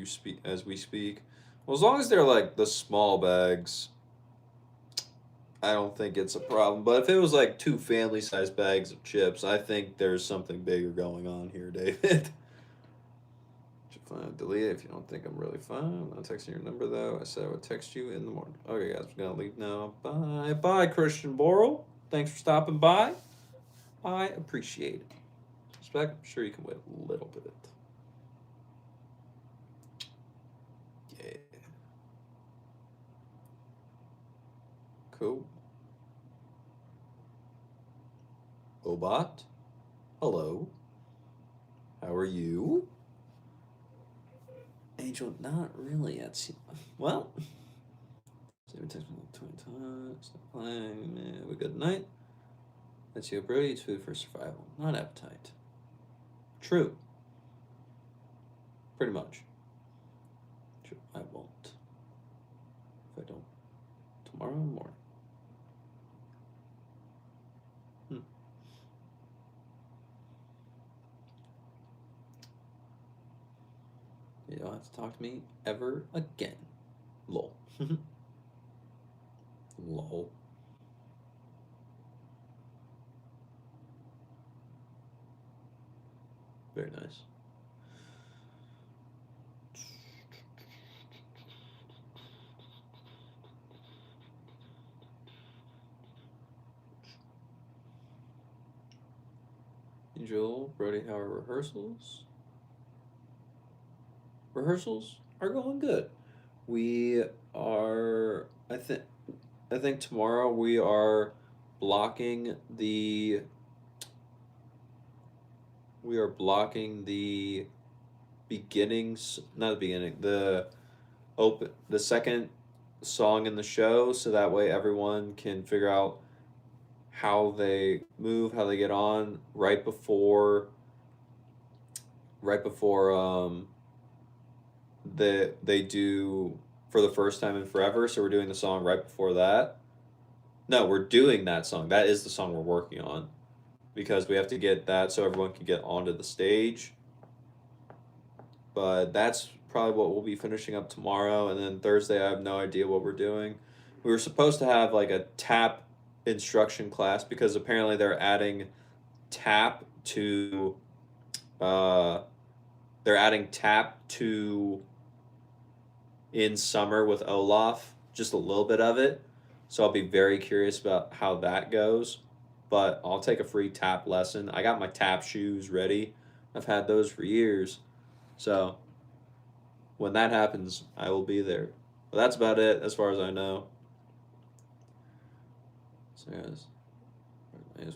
we speak. Well, as long as they're like the small bags, I don't think it's a problem. But if it was like 2 family-sized bags of chips, I think there's something bigger going on here, David. Delete it if you don't think I'm really fun. I'm not texting your number though. I said I would text you in the morning. Okay, guys, we're gonna leave now. Bye, bye, Christian Boral. Thanks for stopping by. I appreciate it. Respect. I'm sure you can wait a little bit. Yeah. Cool. Obot. Hello. How are you? Angel, not really yet. Well, have a good night. Let's see, Brody eats food for survival, not appetite. True. Pretty much. True. I won't. If I don't. Tomorrow morning. You don't have to talk to me ever again. Lol. Lol. Very nice. Angel, Brody, how are rehearsals? Rehearsals are going good. We are. I think tomorrow we are blocking the. We are blocking the beginnings, not the beginning, the second song in the show, so that way everyone can figure out how they move, how they get on right before they do For the First Time in Forever. So we're doing the song right before that. No, we're doing that song. That is the song we're working on because we have to get that so everyone can get onto the stage. But that's probably what we'll be finishing up tomorrow. And then Thursday, I have no idea what we're doing. We were supposed to have like a tap instruction class because apparently they're adding tap to uh they're adding tap to in summer with Olaf, just a little bit of it. So I'll be very curious about how that goes. But I'll take a free tap lesson. I got my tap shoes ready. I've had those for years. So when that happens, I will be there. But that's about it as far as I know. So guys,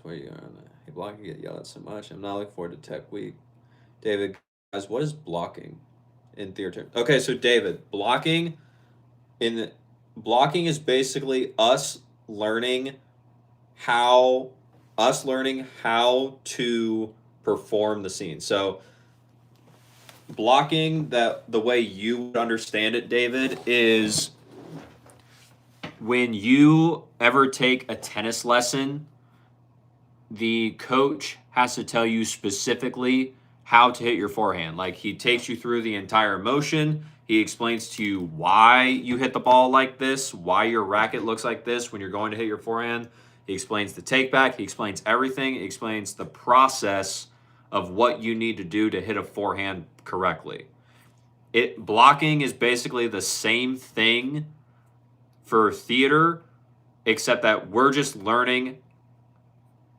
where you going? Hey, blocking get yelled at so much. I'm not looking forward to Tech Week. David, guys, what is blocking in theater? Okay, so David, in blocking is basically learning how learning how to perform the scene. So blocking, that the way you would understand it, David, is when you ever take a tennis lesson, the coach has to tell you specifically how to hit your forehand. Like he takes you through the entire motion. He explains to you why you hit the ball like this, why your racket looks like this when you're going to hit your forehand. He explains the take back. He explains everything. He explains the process of what you need to do to hit a forehand correctly. Blocking is basically the same thing for theater, except that we're just learning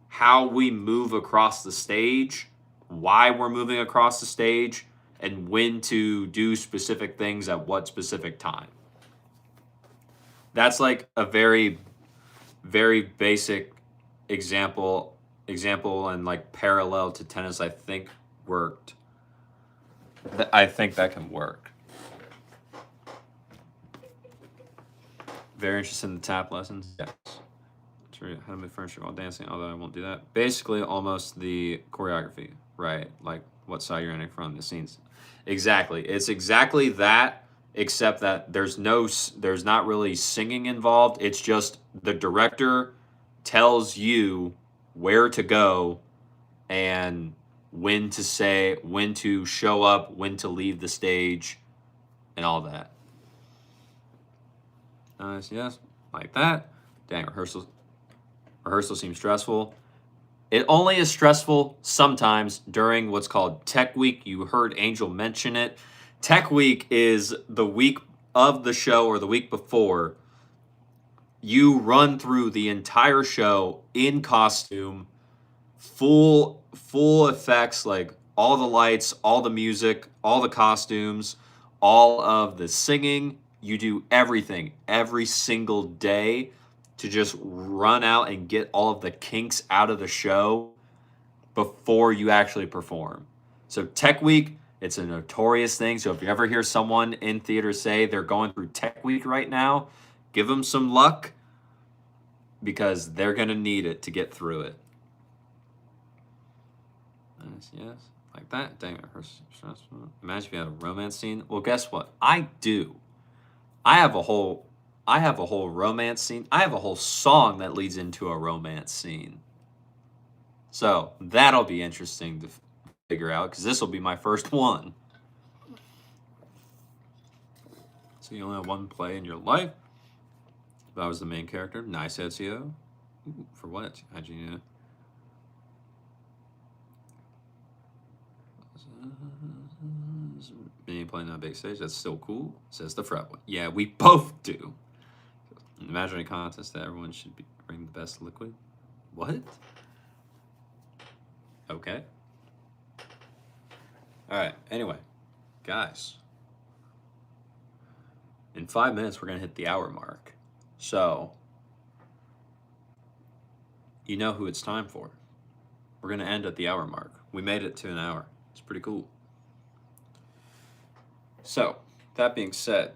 how we move across the stage, why we're moving across the stage, and when to do specific things at what specific time. That's like a very, very basic example and like parallel to tennis, I think worked. I think that can work. Very interested in the tap lessons. Yes. How to move furniture while dancing, although I won't do that. Basically, almost the choreography, right? Like what side you're ending from, the scenes. Exactly. It's exactly that, except that there's not really singing involved. It's just the director tells you where to go and when to say, when to show up, when to leave the stage, and all that. Nice, yes, like that. Dang, rehearsal seems stressful. It only is stressful sometimes during what's called Tech Week. You heard Angel mention it. Tech Week is the week of the show or the week before. You run through the entire show in costume, full effects, like all the lights, all the music, all the costumes, all of the singing. You do everything every single day to just run out and get all of the kinks out of the show before you actually perform. So Tech Week, it's a notorious thing. So if you ever hear someone in theater say they're going through Tech Week right now, give them some luck because they're going to need it to get through it. Nice, yes. Like that. Dang it. Imagine if you had a romance scene. Well, guess what? I do. I have a whole romance scene. I have a whole song that leads into a romance scene. So that'll be interesting to figure out because this will be my first one. So you only have one play in your life. If I was the main character, nice SEO. Ooh, for what? How'd you know? Me playing on a big stage, that's still cool, says the frat one. Yeah, we both do. Imaginary contest that everyone should bring the best liquid. What? Okay. All right. Anyway, guys, in 5 minutes, we're going to hit the hour mark. So, you know who it's time for. We're going to end at the hour mark. We made it to an hour. It's pretty cool. So, that being said,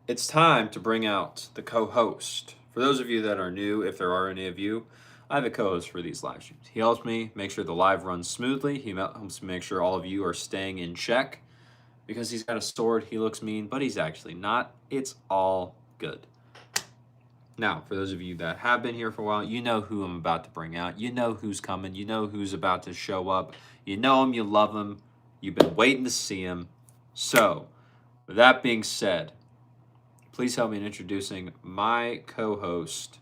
it's time to bring out the co-host. For those of you that are new, if there are any of you, I have a co-host for these live streams. He helps me make sure the live runs smoothly. He helps me make sure all of you are staying in check. Because he's got a sword, he looks mean, but he's actually not. It's all good. Now, for those of you that have been here for a while, you know who I'm about to bring out. You know who's coming. You know who's about to show up. You know him, you love him. You've been waiting to see him. So, with that being said, please help me in introducing my co-host,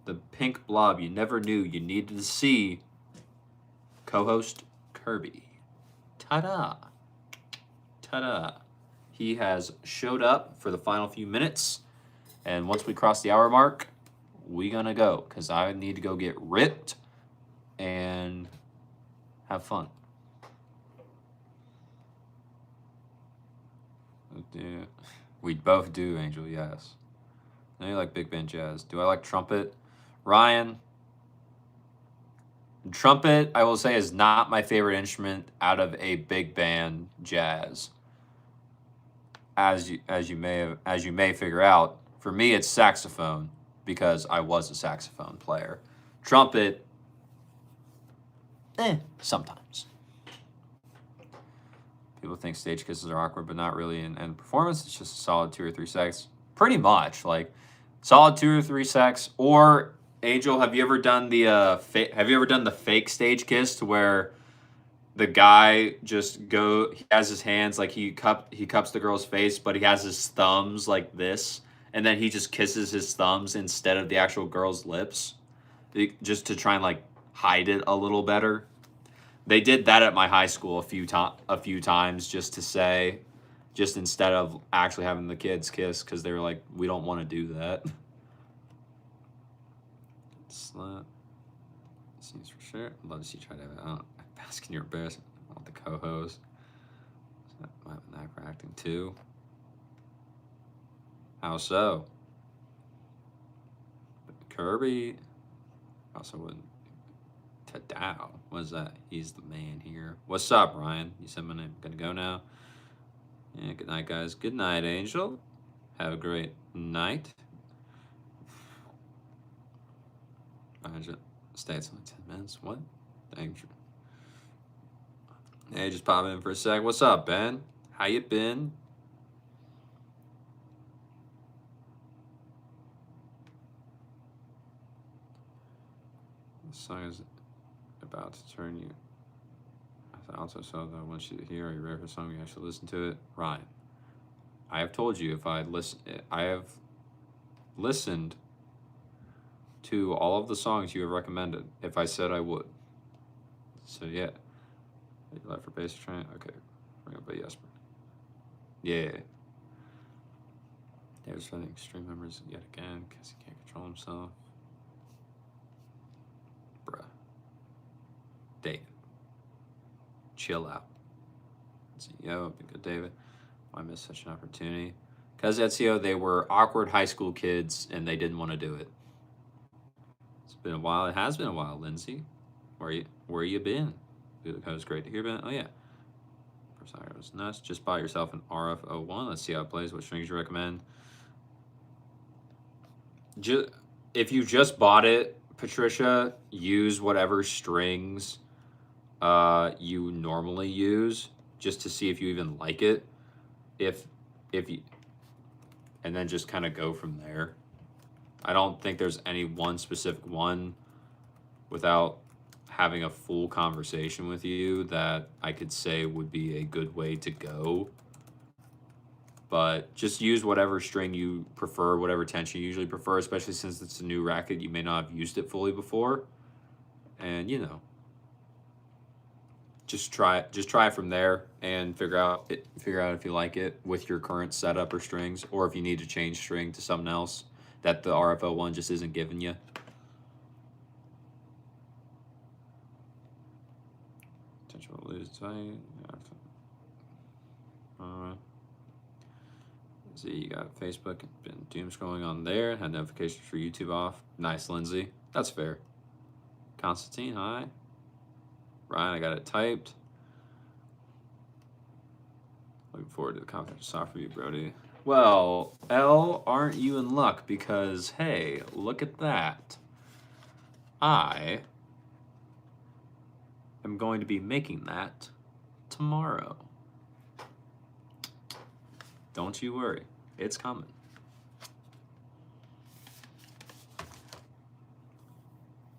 the pink blob you never knew you needed to see, co-host Kirby. Ta-da! Ta-da! He has showed up for the final few minutes, and once we cross the hour mark, we gonna go, because I need to go get ripped and have fun. We both do, Angel, yes. Now you like big band jazz. Do I like trumpet? Ryan, trumpet, I will say, is not my favorite instrument out of a big band jazz. As you may figure out, for me it's saxophone because I was a saxophone player. Trumpet, sometimes. People think stage kisses are awkward, but not really in performance. It's just a solid 2 or 3 secs. Pretty much, like solid 2 or 3 secs. Or Angel, have you ever done the fake stage kiss to where the guy he has his hands like he cups the girl's face, but he has his thumbs like this, and then he just kisses his thumbs instead of the actual girl's lips, just to try and like hide it a little better. They did that at my high school a few times just instead of actually having the kids kiss, because they were like, we don't want to do that. Slut. Seems for sure. I'd love to see you try to have it out. Bask in your embarrassment. I want the co-host. Might have been that for acting too. How so? Kirby also wouldn't. Tadao. What is that? He's the man here. What's up, Ryan? You said my name. Gonna go now? Yeah, good night, guys. Good night, Angel. Have a great night. Stay at only 10 minutes. What? Thanks. Hey, just pop in for a sec. What's up, Ben? How you been? This song is about to turn you. I also saw that I want you to hear. Are you ready for a song? You actually listen to it. Ryan, I have told you I have listened to all of the songs you have recommended if I said I would. So yeah. You left for bass train? Okay. Bring up by Jesper. Yeah. David's fighting extreme members yet again because he can't control himself. Bruh. David. Chill out. Yo, be good, David. I missed such an opportunity. Because Ezio, they were awkward high school kids and they didn't want to do it. It's been a while. It has been a while, Lindsay. Where you been? It was great to hear about. Oh yeah. First time it was nuts. Just buy yourself an RF01. Let's see how it plays. What strings you recommend? If you just bought it, Patricia, use whatever strings you normally use, just to see if you even like it. If you, and then just kind of go from there. I don't think there's any one specific one without having a full conversation with you that I could say would be a good way to go. But just use whatever string you prefer, whatever tension you usually prefer, especially since it's a new racket. You may not have used it fully before. And, you know, just try it from there and figure out if you like it with your current setup or strings, or if you need to change string to something else that the RFO1 just isn't giving you. lose tight. See, you got Facebook and doom scrolling on there. Had notifications for YouTube off. Nice, Lindsay. That's fair. Constantine, hi. Ryan, I got it typed. Looking forward to the confidential software review, Brody. Well, L, aren't you in luck? Because, hey, look at that. I am going to be making that tomorrow. Don't you worry. It's coming.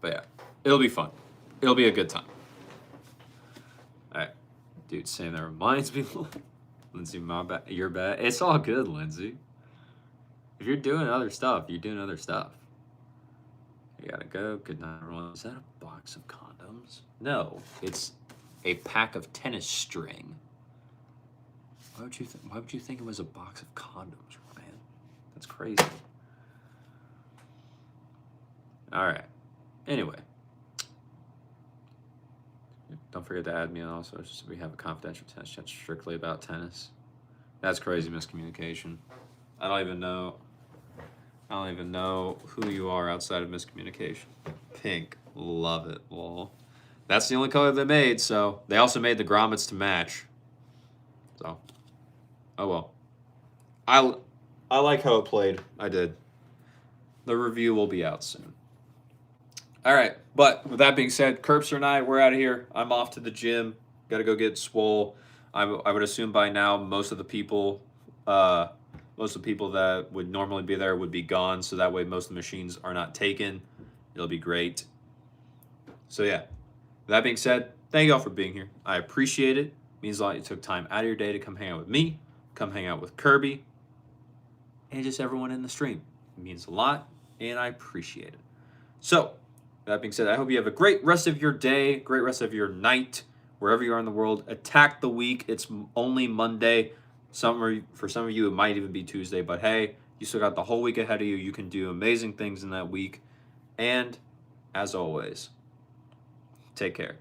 But yeah, it'll be fun. It'll be a good time. All right. Dude, saying that reminds me. Lindsay, my bad. Your bad. It's all good, Lindsay. If you're doing other stuff, you're doing other stuff. You gotta go. Good night, everyone. Is that a box of condoms? No, it's a pack of tennis string. Why would you think it was a box of condoms, Ryan? That's crazy. All right. Anyway, don't forget to add me on also. We have a confidential tennis chat strictly about tennis. That's crazy miscommunication. I don't even know who you are outside of miscommunication. Pink, love it. Lol. That's the only color they made. So they also made the grommets to match. So, oh well. I like how it played. I did. The review will be out soon. All right, but with that being said, Curbster and I, we're out of here. I'm off to the gym. Got to go get swole. I would assume by now most of the people that would normally be there would be gone, so that way most of the machines are not taken. It'll be great. So yeah, with that being said, thank you all for being here. I appreciate it. It means a lot you took time out of your day to come hang out with me, come hang out with Kirby, and just everyone in the stream. It means a lot, and I appreciate it. So, that being said, I hope you have a great rest of your day, great rest of your night, wherever you are in the world. Attack the week. It's only Monday. For some of you, it might even be Tuesday. But hey, you still got the whole week ahead of you. You can do amazing things in that week. And as always, take care.